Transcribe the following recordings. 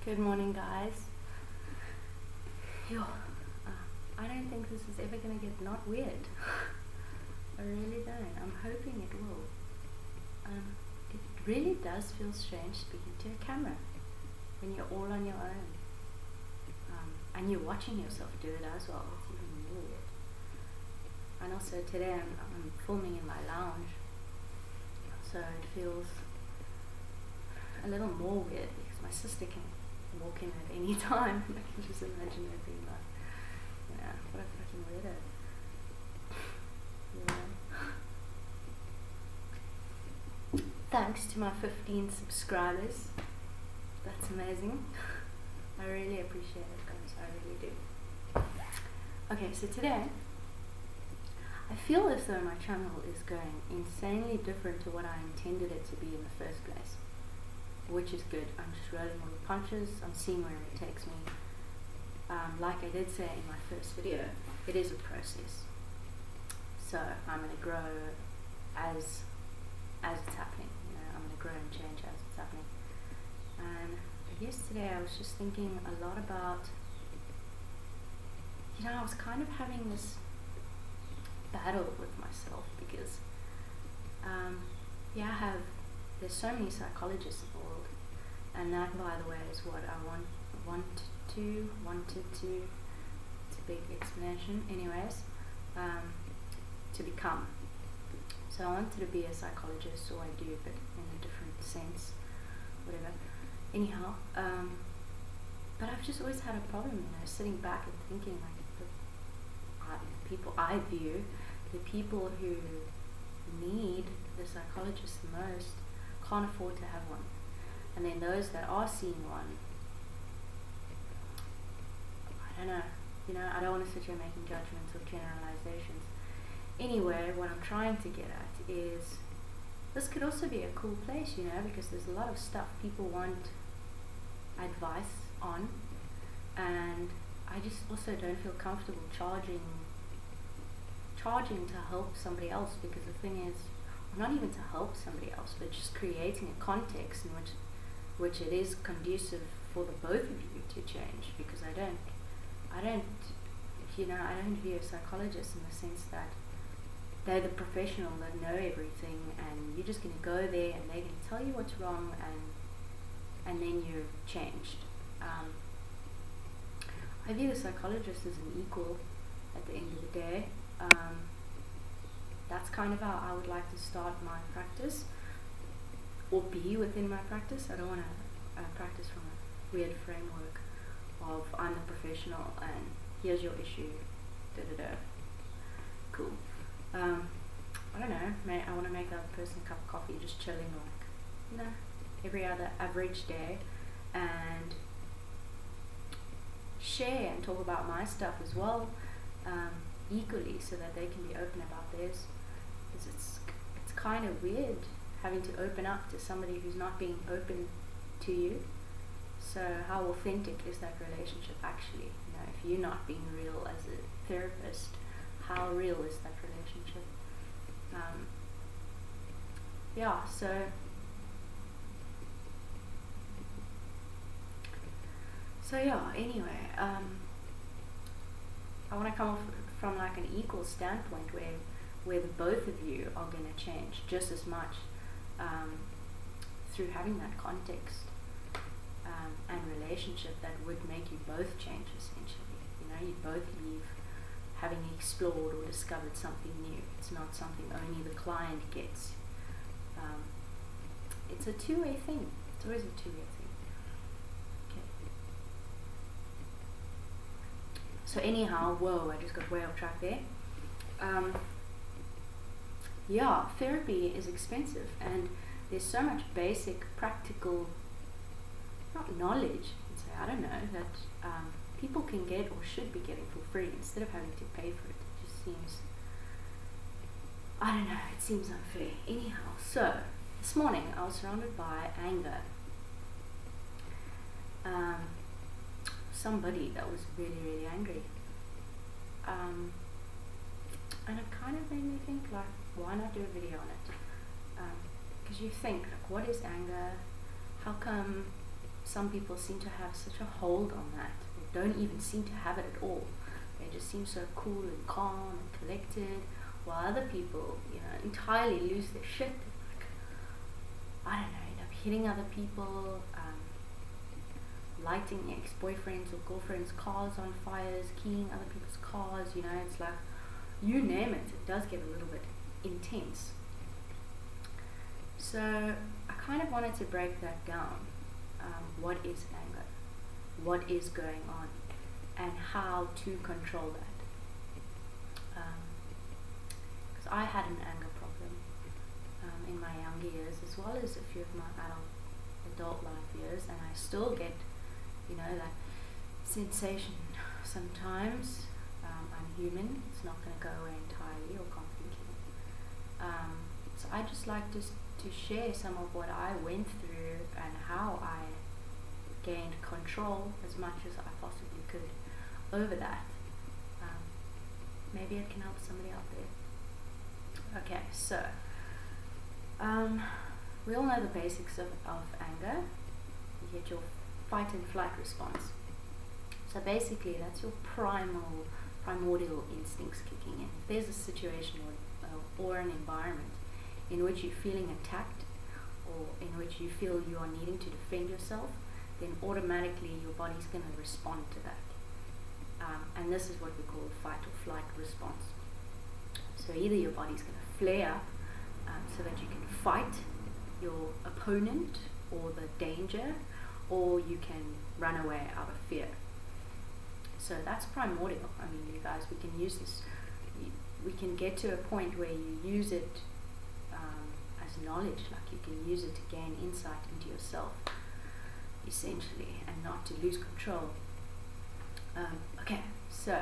Good morning, guys. Yo, I don't think this is ever gonna get not weird. I really don't. I'm hoping it will. It really does feel strange speaking to a camera when you're all on your own. And you're watching yourself do it as well. It's even more weird. And also today I'm filming in my lounge, so it feels a little more weird because my sister can walk in at any time and I can just imagine her being like, what a fucking weirdo. Yeah. Thanks to my 15 subscribers. That's amazing. I really appreciate it, guys. I really do. Okay, so today I feel as though my channel is going insanely different to what I intended it to be in the first place, which is good. I'm just rolling all the punches. I'm seeing where it takes me. Like I did say in my first video, it is a process. So I'm going to grow as it's happening. I'm going to grow and change as it's happening. And yesterday I was just thinking a lot about, I was kind of having this battle with myself because, there's so many psychologists in the world, and that, by the way, is what I wanted to, it's a big explanation, anyways, to become. So I wanted to be a psychologist, or I do, but in a different sense, whatever. Anyhow, but I've just always had a problem, sitting back and thinking like the people I view, the people who need the psychologist the most can't afford to have one, and then those that are seeing one, I don't know, I don't want to sit here making judgments or generalizations. Anyway, what I'm trying to get at is this could also be a cool place, because there's a lot of stuff people want advice on, and I just also don't feel comfortable charging to help somebody else, because the thing is, not even to help somebody else, but just creating a context in which it is conducive for the both of you to change, because I don't view a psychologist in the sense that they're the professional that know everything, and you're just going to go there and they're going to tell you what's wrong, and then you're changed. I view the psychologist as an equal at the end of the day. That's kind of how I would like to start my practice, or be within my practice. I don't want to practice from a weird framework of I'm the professional and here's your issue, Cool. I don't know, I want to make that person a cup of coffee, just chilling like, every other average day, and share and talk about my stuff as well, equally, so that they can be open about theirs, because it's kind of weird having to open up to somebody who's not being open to you. So how authentic is that relationship actually? If you're not being real as a therapist, how real is that relationship? Anyway, I want to come off from like an equal standpoint where the both of you are going to change just as much through having that context and relationship that would make you both change essentially. You both leave having explored or discovered something new. It's not something only the client gets. It's a two-way thing. It's always a two-way thing. Okay. So anyhow, whoa, I just got way off track there. Therapy is expensive, and there's so much basic, practical, not knowledge, I don't know, that people can get or should be getting for free instead of having to pay for it. It just seems, I don't know, it seems unfair. Anyhow, so this morning I was surrounded by anger. Somebody that was really, really angry. And it kind of made me think, like, why not do a video on it? Because you think, like, what is anger? How come some people seem to have such a hold on that, or don't even seem to have it at all. They just seem so cool and calm and collected, while other people, entirely lose their shit. Like, I don't know, end up hitting other people, lighting ex-boyfriends or girlfriends' cars on fires, keying other people's cars. It's like, you name it, it does get a little bit intense. So I kind of wanted to break that down. What is anger? What is going on? And how to control that. Because I had an anger problem in my younger years, as well as a few of my adult life years, and I still get, that sensation sometimes. I'm human, it's not going to go away entirely or completely. So I just like to share some of what I went through and how I gained control as much as I possibly could over that. Maybe it can help somebody out there. Okay, so we all know the basics of anger. You get your fight and flight response. So basically that's your primordial instincts kicking in. If there's a situation or an environment in which you're feeling attacked, or in which you feel you are needing to defend yourself, then automatically your body's going to respond to that. And this is what we call fight or flight response. So either your body's going to flare up so that you can fight your opponent or the danger, or you can run away out of fear. So that's primordial. I mean, you guys, we can use this. We can get to a point where you use it as knowledge, like you can use it to gain insight into yourself, essentially, and not to lose control. Okay, so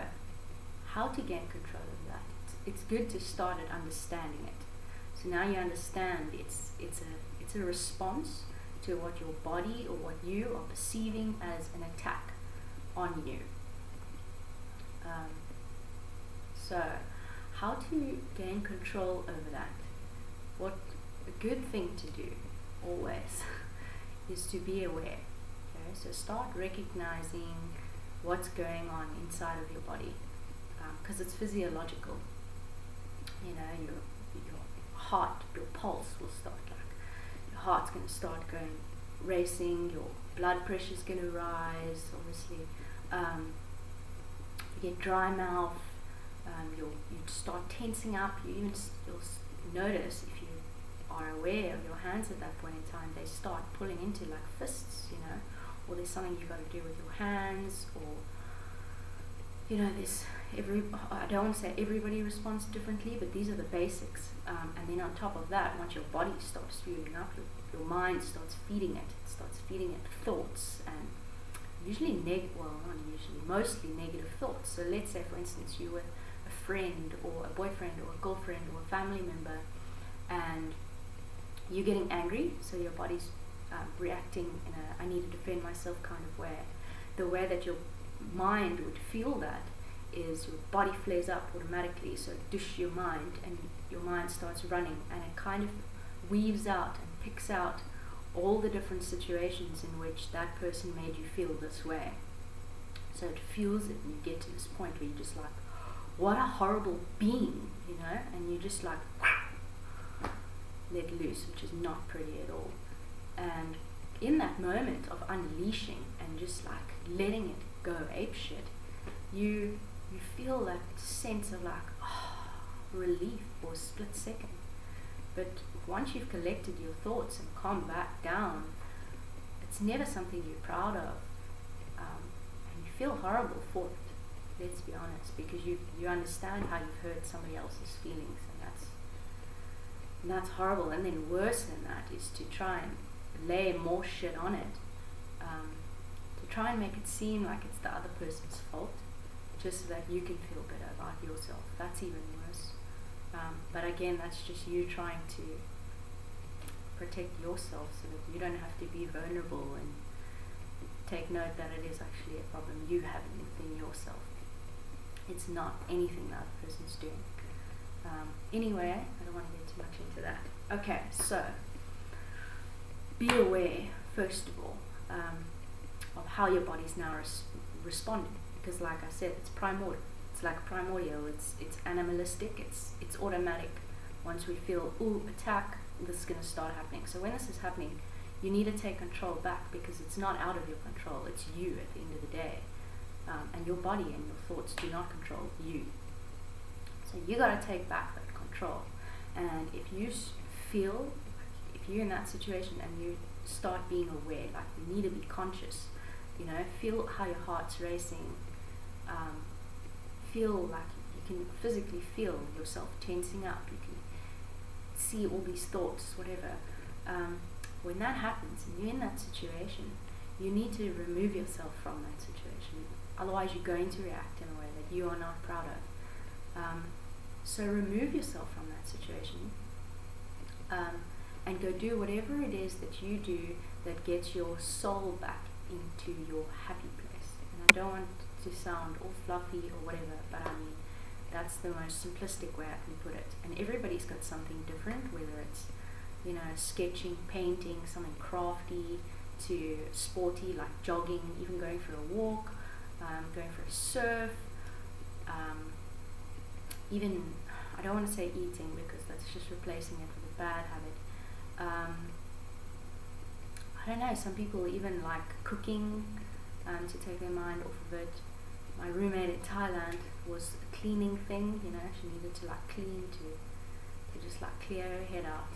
how to gain control of that? It's good to start at understanding it. So now you understand it's a response to what your body or what you are perceiving as an attack on you. So how to gain control over that? What a good thing to do always is to be aware. Okay, so start recognizing what's going on inside of your body, because it's physiological. Your heart, your pulse will start, like your heart's going to start going racing, your blood pressure's going to rise, obviously. You get dry mouth, you start tensing up, you'll notice, if you are aware of your hands at that point in time, they start pulling into like fists, or there's something you've got to do with your hands, or there's I don't want to say everybody responds differently, but these are the basics. And then on top of that, once your body starts fueling up, your mind starts feeding it thoughts, and mostly negative thoughts. So let's say, for instance, you were a friend or a boyfriend or a girlfriend or a family member, and you're getting angry, so your body's reacting in a I need to defend myself kind of way. The way that your mind would feel that is your body flares up automatically, so your mind, and your mind starts running, and it kind of weaves out and picks out all the different situations in which that person made you feel this way. So it fuels it, and you get to this point where you're just like, what a horrible being, and you just like let loose, which is not pretty at all. And in that moment of unleashing and just like letting it go apeshit, you feel that sense of like relief for a split second. But once you've collected your thoughts and calmed back down, it's never something you're proud of, and you feel horrible for it. Let's be honest, because you understand how you've hurt somebody else's feelings, and that's horrible. And then worse than that is to try and lay more shit on it, to try and make it seem like it's the other person's fault, just so that you can feel better about yourself. That's even worse. But again, that's just you trying to protect yourself so that you don't have to be vulnerable and take note that it is actually a problem you have within yourself. It's not anything the other person's doing. Anyway, I don't want to get too much into that. Okay, so be aware, first of all. how your body's now responding. Because like I said, it's primordial. It's like primordial. It's animalistic. It's automatic. Once we feel, ooh, attack, this is going to start happening. So when this is happening, you need to take control back, because it's not out of your control. It's you at the end of the day. And your body and your thoughts do not control you. So you got to take back that control. And if you feel, if you're in that situation and you start being aware, like you need to be conscious, you know, feel how your heart's racing, feel like you can physically feel yourself tensing up, you can see all these thoughts, whatever. When that happens and you're in that situation, you need to remove yourself from that situation. Otherwise you're going to react in a way that you are not proud of. So remove yourself from that situation, and go do whatever it is that you do that gets your soul back into your happy place. And I don't want to sound all fluffy or whatever, but I mean, that's the most simplistic way I can put it. And everybody's got something different, whether it's, you know, sketching, painting, something crafty, to sporty like jogging, even going for a walk, going for a surf, even, I don't want to say eating because that's just replacing it with a bad habit. I don't know, some people even like cooking to take their mind off of it. My roommate in Thailand was a cleaning thing, you know, she needed to like clean to just like clear her head out.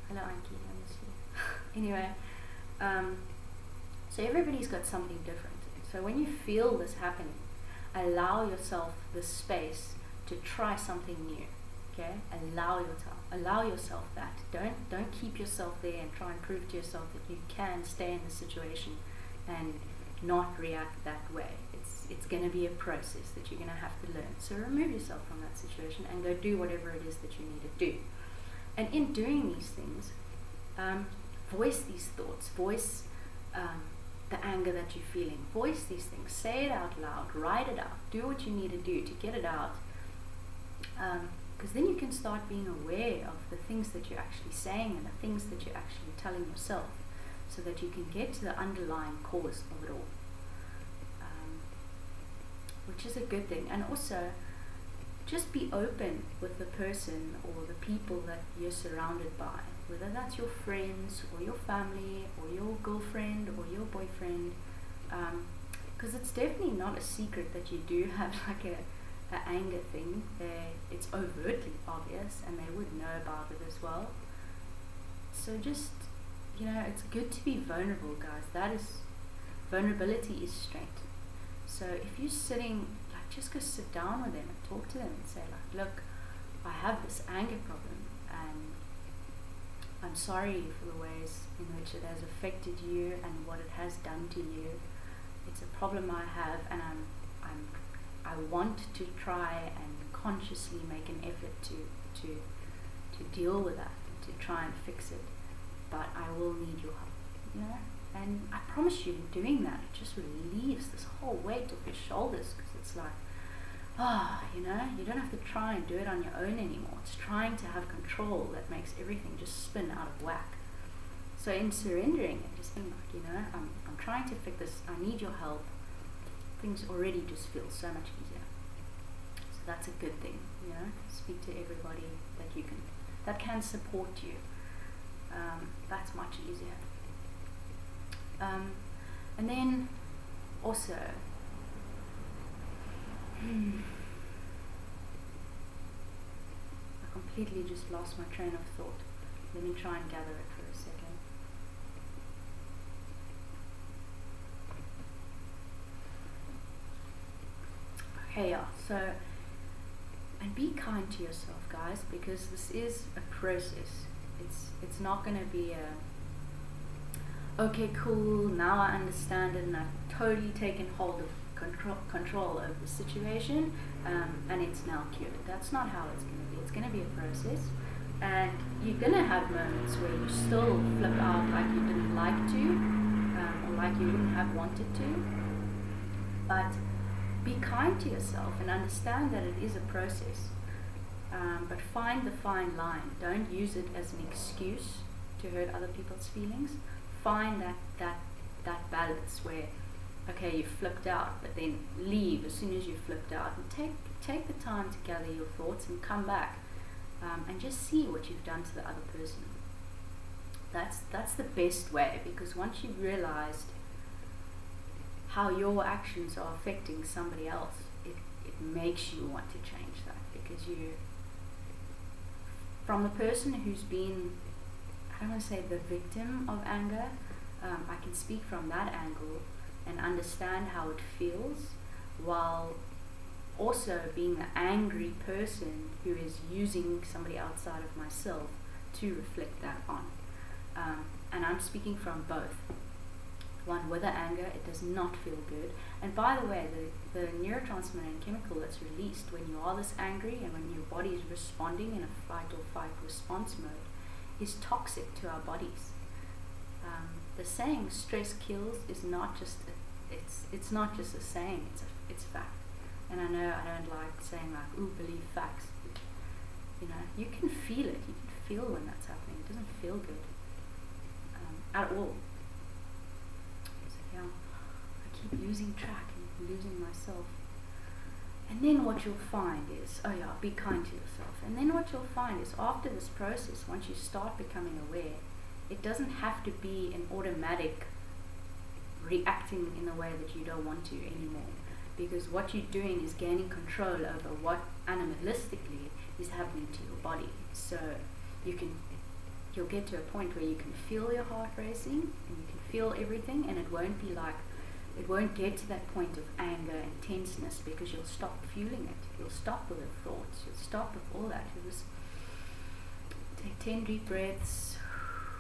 Hello Anki, I miss you. Anyway, so everybody's got something different. So when you feel this happening, allow yourself the space to try something new. Okay, allow yourself that. Don't keep yourself there and try and prove to yourself that you can stay in the situation and not react that way. It's going to be a process that you're going to have to learn. So remove yourself from that situation and go do whatever it is that you need to do. And in doing these things, voice these thoughts, voice the anger that you're feeling, voice these things, say it out loud, write it out, do what you need to do to get it out. Because then you can start being aware of the things that you're actually saying and the things that you're actually telling yourself, so that you can get to the underlying cause of it all, which is a good thing. And also, just be open with the person or the people that you're surrounded by, whether that's your friends or your family or your girlfriend or your boyfriend, because it's definitely not a secret that you do have like a anger thing. It's overtly obvious and they would know about it as well. So just, you know, it's good to be vulnerable, guys. Vulnerability is strength. So if you're sitting, like, just go sit down with them and talk to them and say like, look, I have this anger problem and I'm sorry for the ways in which it has affected you and what it has done to you. It's a problem I have, and I want to try and consciously make an effort to deal with that, to try and fix it, but I will need your help, you know. And I promise you, in doing that, it just relieves this whole weight off your shoulders, because it's like, you know, you don't have to try and do it on your own anymore. It's trying to have control that makes everything just spin out of whack. So in surrendering it, just think like, you know, I'm trying to fix this, I need your help. Things already just feel so much easier. So that's a good thing, you know. Speak to everybody that can support you. That's much easier. And then also, I completely just lost my train of thought. Let me try and gather it for a second. Okay, yeah, so, and be kind to yourself, guys, because this is a process. It's not going to be a, okay, cool, now I understand it and I've totally taken hold of control over the situation, and it's now cured. That's not how it's going to be. It's going to be a process, and you're going to have moments where you still flip out like you didn't like to, or like you wouldn't have wanted to, but be kind to yourself and understand that it is a process, but find the fine line. Don't use it as an excuse to hurt other people's feelings. Find that that balance where, okay, you flipped out, but then leave as soon as you flipped out, and take the time to gather your thoughts and come back, and just see what you've done to the other person. That's the best way, because once you've realized how your actions are affecting somebody else, it makes you want to change that, because you, from the person who's been, I don't want to say the victim of anger, I can speak from that angle and understand how it feels, while also being the angry person who is using somebody outside of myself to reflect that on. And I'm speaking from both. One, with the anger, it does not feel good. And by the way, the neurotransmitter and chemical that's released when you are this angry and when your body is responding in a fight or fight response mode is toxic to our bodies. The saying "stress kills" is not just it's not just a saying; it's fact. And I know I don't like saying like, "Ooh, believe facts." But, you know, you can feel it. You can feel when that's happening. It doesn't feel good at all. So yeah, I keep losing track and losing myself. And then what you'll find is, oh yeah, be kind to yourself. And then what you'll find is, after this process, once you start becoming aware, it doesn't have to be an automatic reacting in a way that you don't want to anymore. Because what you're doing is gaining control over what animalistically is happening to your body. So you'll get to a point where you can feel your heart racing and you can feel everything, and it won't get to that point of anger and tenseness, because you'll stop feeling it. You'll stop with the thoughts. You'll stop with all that. You'll just take 10 deep breaths,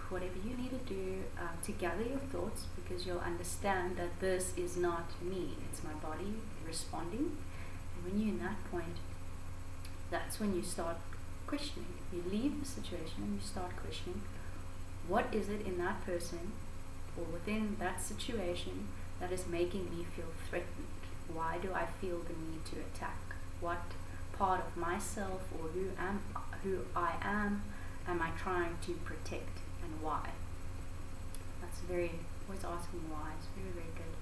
whatever you need to do to gather your thoughts, because you'll understand that this is not me. It's my body responding. And when you're in that point, that's when you start questioning. You leave the situation and you start questioning, what is it in that person or within that situation that is making me feel threatened? Why do I feel the need to attack? What part of myself or who I am I trying to protect, and why? That's always asking why. It's very, very good.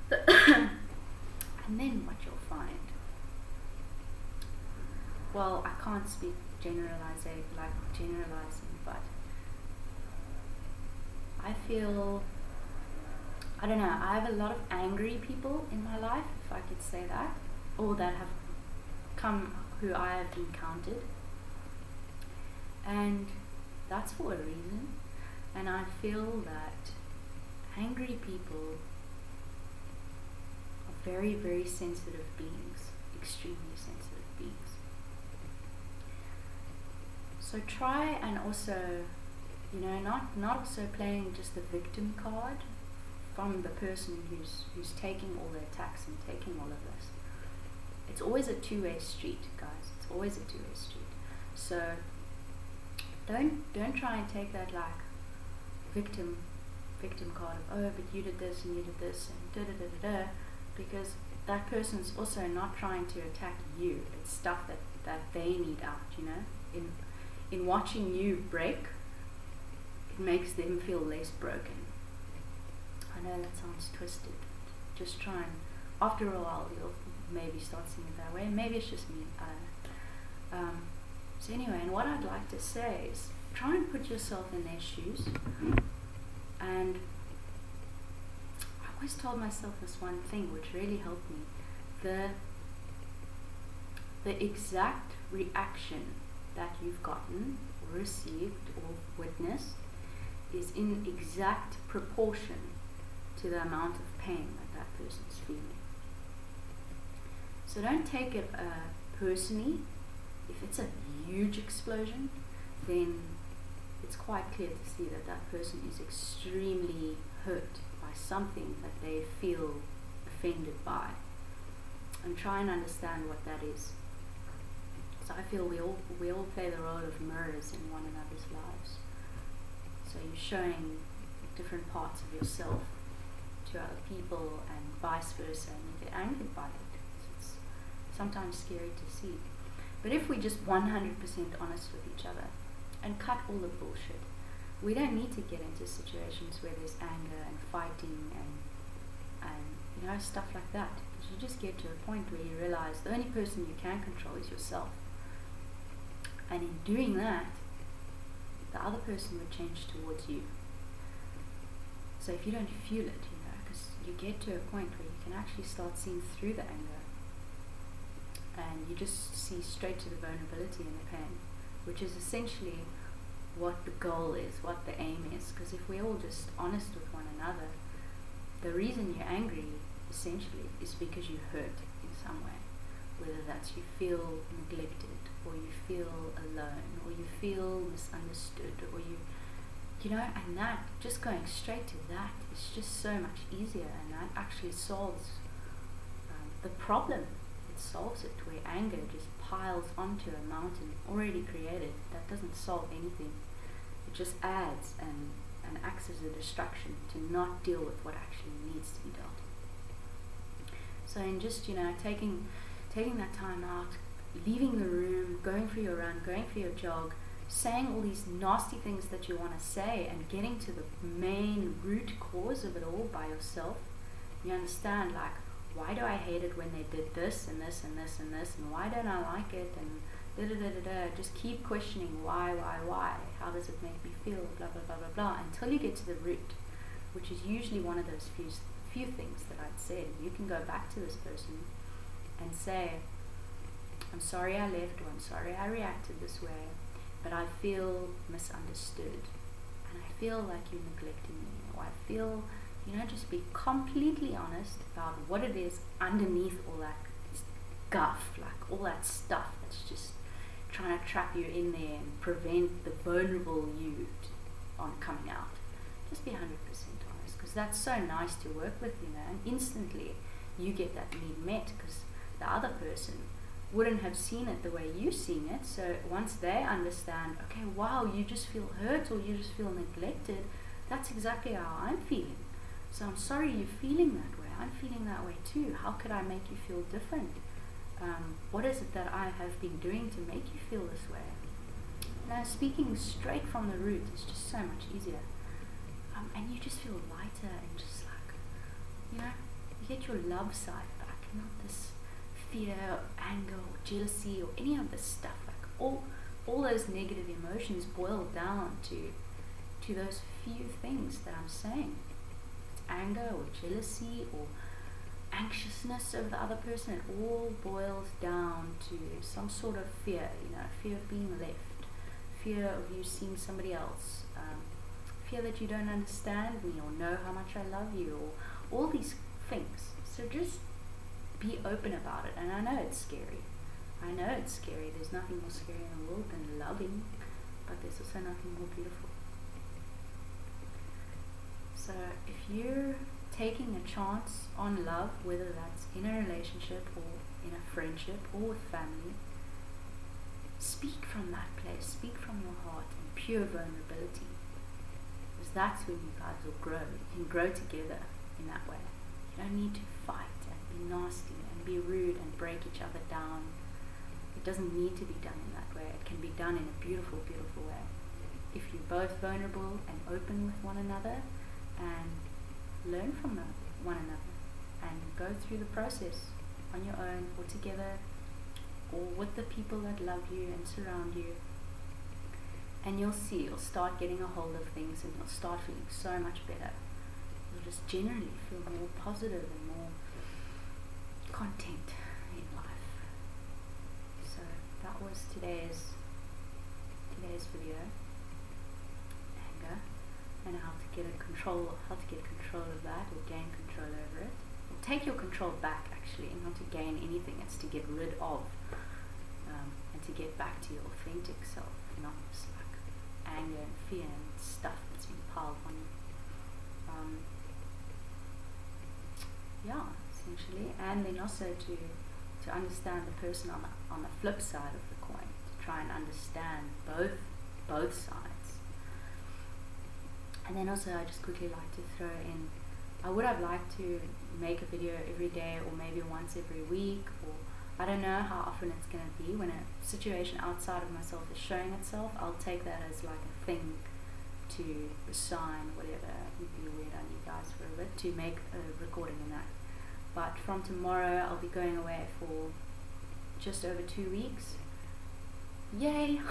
Very good. And then what you'll find, well, I can't speak generalizing, but I feel, I don't know, I have a lot of angry people in my life, if I could say that, or that have come, who I have encountered, and that's for a reason. And I feel that angry people are very, very sensitive beings, extremely sensitive beings. So try and also, you know, not also playing just the victim card from the person who's taking all the attacks and taking all of this. It's always a two-way street, guys. It's always a two-way street. So don't try and take that like victim card of, oh, but you did this and you did this and da da da da da, because that person's also not trying to attack you. It's stuff that they need out, you know. In watching you break, it makes them feel less broken. I know that sounds twisted. Just try and, after a while, you'll maybe start seeing it that way. Maybe it's just me. So anyway, and what I'd like to say is, try and put yourself in their shoes. And I always told myself this one thing, which really helped me. The exact reaction that you've gotten, or received, or witnessed is in exact proportion to the amount of pain that person's feeling. So don't take it personally. If it's a huge explosion, then it's quite clear to see that person is extremely hurt by something that they feel offended by. And try and understand what that is. So I feel we all play the role of mirrors in one another's lives. So you're showing different parts of yourself to other people, and vice versa, and you get angered by it. It's sometimes scary to see. But if we're just 100% honest with each other and cut all the bullshit, we don't need to get into situations where there's anger and fighting and stuff like that. Because you just get to a point where you realize the only person you can control is yourself. And in doing that, the other person would change towards you. So if you don't feel it, because you get to a point where you can actually start seeing through the anger, and you just see straight to the vulnerability and the pain, which is essentially what the goal is, what the aim is. Because if we're all just honest with one another, the reason you're angry essentially is because you hurt in some way, whether that's you feel neglected, or you feel alone, or you feel misunderstood, or and that, just going straight to that is just so much easier, and that actually solves the problem. It solves it, where anger just piles onto a mountain already created that doesn't solve anything. It just adds and acts as a distraction to not deal with what actually needs to be dealt with. So in just taking that time out, leaving the room, going for your run, going for your jog, saying all these nasty things that you want to say, and getting to the main root cause of it all by yourself. You understand, like, why do I hate it when they did this and this and this and this, and why don't I like it, and da-da-da-da-da. Just keep questioning why, how does it make me feel, blah, blah, blah, blah, blah, until you get to the root, which is usually one of those few things that I'd said. You can go back to this person and say, I'm sorry I left, or I'm sorry I reacted this way, but I feel misunderstood, and I feel like you're neglecting me, or I feel, just be completely honest about what it is underneath all that guff, like all that stuff that's just trying to trap you in there and prevent the vulnerable you on coming out. Just be 100% honest, because that's so nice to work with, and instantly you get that need met, because the other person wouldn't have seen it the way you're seeing it. So once they understand, okay, wow, you just feel hurt, or you just feel neglected, that's exactly how I'm feeling. So I'm sorry you're feeling that way. I'm feeling that way too. How could I make you feel different? What is it that I have been doing to make you feel this way? Now, speaking straight from the root is just so much easier. And you just feel lighter, and just like, you get your love side back, not this fear, anger, or jealousy, or any of this stuff. Like all those negative emotions boil down to those few things that I'm saying. It's anger or jealousy or anxiousness over the other person. It all boils down to some sort of fear, fear of being left, fear of you seeing somebody else, fear that you don't understand me or know how much I love you, or all these things. So just be open about it. And I know it's scary. There's nothing more scary in the world than loving, but there's also nothing more beautiful. So if you're taking a chance on love, whether that's in a relationship or in a friendship or with family, speak from that place, speak from your heart in pure vulnerability, because that's when you guys will grow. You can grow together in that way. You don't need to fight and be nasty and be rude and break each other down. It doesn't need to be done in that way. It can be done in a beautiful, beautiful way. If you're both vulnerable and open with one another, and learn from one another, and go through the process on your own, or together, or with the people that love you and surround you, and you'll start getting a hold of things, and you'll start feeling so much better. You'll just generally feel more positive and more content in life. So that was today's video. Anger, and how to get control of that, or gain control over it, or take your control back, actually, and not to gain anything. It's to get rid of, and to get back to your authentic self, not just like anger and fear and stuff that's been piled on you. Essentially, and then also to understand the person on the flip side of the coin, to try and understand both sides. And then also, I just quickly like to throw in, I would have liked to make a video every day, or maybe once every week, or I don't know how often it's going to be. When a situation outside of myself is showing itself, I'll take that as like a thing to sign, whatever. It'd be weird on you guys for a bit to make a recording in that. But from tomorrow, I'll be going away for just over 2 weeks. Yay!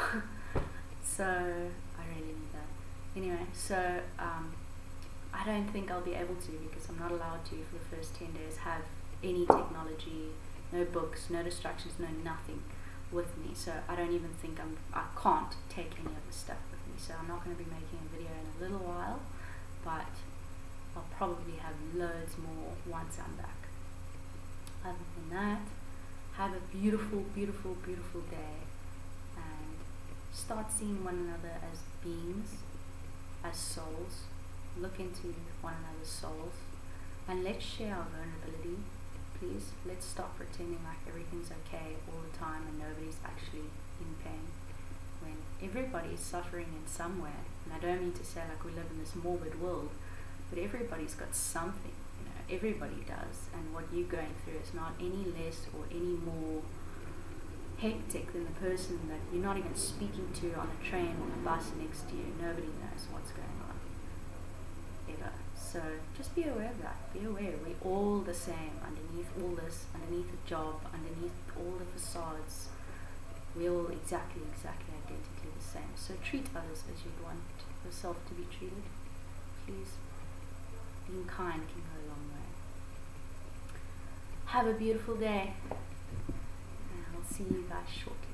So I really need that. Anyway, so I don't think I'll be able to, because I'm not allowed to for the first 10 days have any technology, no books, no distractions, no nothing with me. So I don't even think I can't take any of this stuff with me. So I'm not going to be making a video in a little while, but I'll probably have loads more once I'm back. Other than that, have a beautiful, beautiful, beautiful day, and start seeing one another as beings, as souls. Look into one another's souls, and let's share our vulnerability, please. Let's stop pretending like everything's okay all the time and nobody's actually in pain, when everybody is suffering in some way. And I don't mean to say like we live in this morbid world, but everybody's got something, you know, everybody does, and what you're going through is not any less or any more hectic than the person that you're not even speaking to on a train or a bus next to you. Nobody knows what's going on, ever. So just be aware of that. Be aware we're all the same underneath all this, underneath the job, underneath all the facades. We're all exactly identically the same. So treat others as you'd want yourself to be treated, please. Being kind can go a long way. Have a beautiful day, and I'll see you guys shortly.